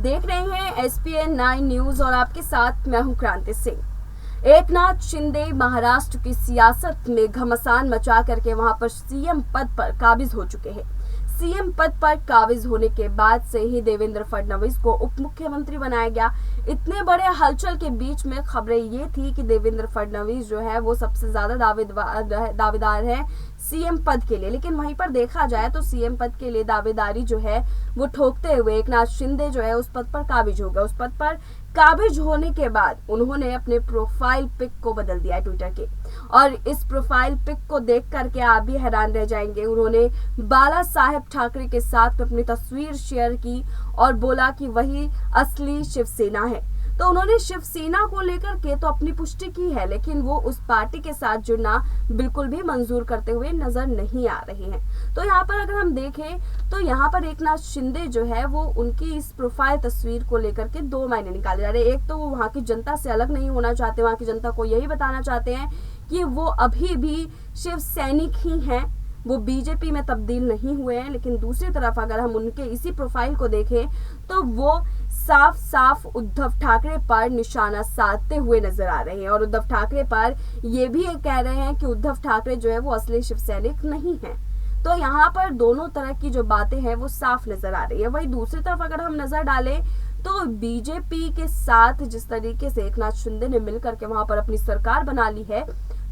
देख रहे हैं SPN 9 न्यूज और आपके साथ मैं हूं क्रांति सिंह। एकनाथ शिंदे महाराष्ट्र की सियासत में घमासान मचा करके वहां पर सीएम पद पर काबिज हो चुके हैं। सीएम पद पर काबिज होने के बाद से ही देवेंद्र फडणवीस को उप मुख्यमंत्री बनाया गया। इतने बड़े हलचल के बीच में खबरें ये थी कि देवेंद्र फडणवीस जो है वो सबसे ज्यादा दावेदार है सीएम पद के लिए, लेकिन वहीं पर देखा जाए तो सीएम पद के लिए दावेदारी जो है वो ठोकते हुए एकनाथ शिंदे जो है उस पद पर काबिज हो गए। उस पद पर काबिज होने के बाद उन्होंने अपने प्रोफाइल पिक को बदल दिया ट्विटर के, और इस प्रोफाइल पिक को देख करके आप भी हैरान रह जाएंगे। उन्होंने बाला साहेब ठाकरे के साथ अपनी तस्वीर शेयर की और बोला कि वही असली शिवसेना है। तो उन्होंने शिवसेना को लेकर के तो अपनी पुष्टि की है, लेकिन वो उस पार्टी के साथ जुड़ना बिल्कुल भी मंजूर करते हुए नजर नहीं आ रहे हैं। तो यहाँ पर अगर हम देखें तो यहाँ पर एकनाथ शिंदे जो है वो उनकी इस प्रोफाइल तस्वीर को लेकर के दो मायने निकाले जा रहे हैं। एक तो वो वहाँ की जनता से अलग नहीं होना चाहते, वहाँ की जनता को यही बताना चाहते हैं कि वो अभी भी शिव सैनिक ही हैं, वो बीजेपी में तब्दील नहीं हुए हैं। लेकिन दूसरी तरफ अगर हम उनके इसी प्रोफाइल को देखें तो वो साफ साफ उद्धव ठाकरे पर निशाना साधते हुए नजर आ रहे हैं, और उद्धव ठाकरे पर ये भी कह रहे हैं कि उद्धव ठाकरे जो है वो असली शिव सैनिक नहीं है। तो यहाँ पर दोनों तरह की जो बातें हैं वो साफ नजर आ रही है। वही दूसरी तरफ अगर हम नजर डालें तो बीजेपी के साथ जिस तरीके से एकनाथ शिंदे ने मिलकर के वहां पर अपनी सरकार बना ली है,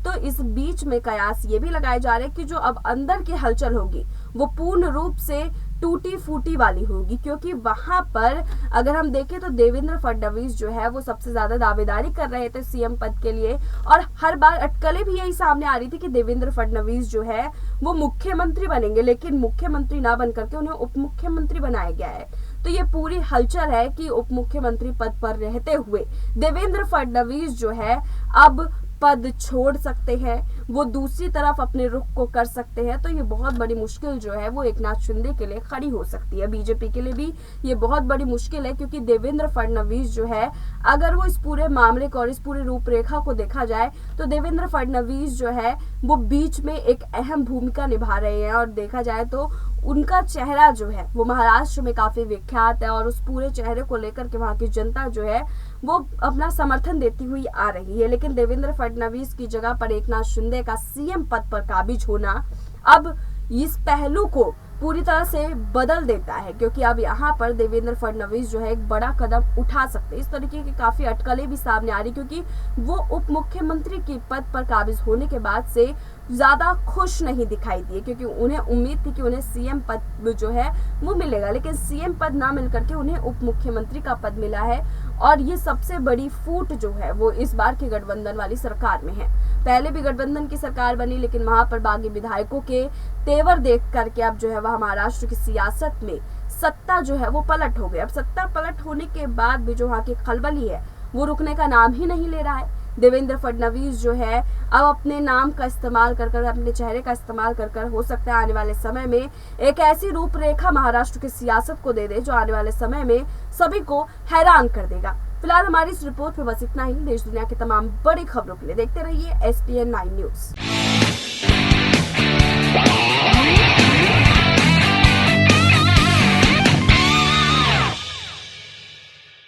तो इस बीच में कयास ये भी लगाए जा रहे हैं कि जो अब अंदर की हलचल होगी वो पूर्ण रूप से टूटी फूटी वाली होगी, क्योंकि वहां पर अगर हम देखें तो देवेंद्र फडणवीस जो है वो सबसे ज्यादा दावेदारी कर रहे थे सीएम पद के लिए, और हर बार अटकलें भी यही सामने आ रही थी कि देवेंद्र फडणवीस जो है वो मुख्यमंत्री बनेंगे, लेकिन मुख्यमंत्री ना बन करके उन्हें उप मुख्यमंत्री बनाया गया है। तो ये पूरी हलचल है कि उप मुख्यमंत्री पद पर रहते हुए देवेंद्र फडणवीस जो है अब पद छोड़ सकते हैं, वो दूसरी तरफ अपने रुख को कर सकते हैं। तो ये बहुत बड़ी मुश्किल जो है वो एकनाथ शिंदे के लिए खड़ी हो सकती है। बीजेपी के लिए भी ये बहुत बड़ी मुश्किल है, क्योंकि देवेंद्र फडणवीस जो है अगर वो इस पूरे मामले को और इस पूरी रूपरेखा को देखा जाए तो देवेंद्र फडणवीस जो है वो बीच में एक अहम भूमिका निभा रहे हैं, और देखा जाए तो उनका चेहरा जो है वो महाराष्ट्र में काफी विख्यात है, और उस पूरे चेहरे को लेकर के वहां की जनता जो है वो अपना समर्थन देती हुई आ रही है। लेकिन देवेंद्र फडणवीस की जगह पर एकनाथ शिंदे का सीएम पद पर काबिज होना अब इस पहलू को पूरी तरह से बदल देता है, क्योंकि अब यहाँ पर देवेंद्र फडणवीस जो है एक बड़ा कदम उठा सकते हैं। इस तरीके की काफी अटकलें भी सामने आ रही, क्योंकि वो उप मुख्यमंत्री के पद पर काबिज होने के बाद से ज्यादा खुश नहीं दिखाई दिए, क्योंकि उन्हें उम्मीद थी कि उन्हें सीएम पद जो है वो मिलेगा, लेकिन सीएम पद ना मिल करके उन्हें उप मुख्यमंत्री का पद मिला है। और ये सबसे बड़ी फूट जो है वो इस बार की गठबंधन वाली सरकार में है। पहले भी गठबंधन की सरकार बनी, लेकिन वहां पर बागी विधायकों के तेवर देख करके अब जो है वह महाराष्ट्र की सियासत में सत्ता जो है वो पलट हो गई। अब सत्ता पलट होने के बाद भी जो वहाँ की खलबली है वो रुकने का नाम ही नहीं ले रहा है। देवेंद्र फडणवीस जो है अब अपने नाम का इस्तेमाल कर अपने चेहरे का इस्तेमाल कर हो सकता है आने वाले समय में एक ऐसी रूपरेखा महाराष्ट्र की सियासत को दे दे जो आने वाले समय में सभी को हैरान कर देगा। फिलहाल हमारी इस रिपोर्ट में बस इतना ही। देश दुनिया की तमाम बड़ी खबरों के लिए देखते रहिए SPN 9 न्यूज।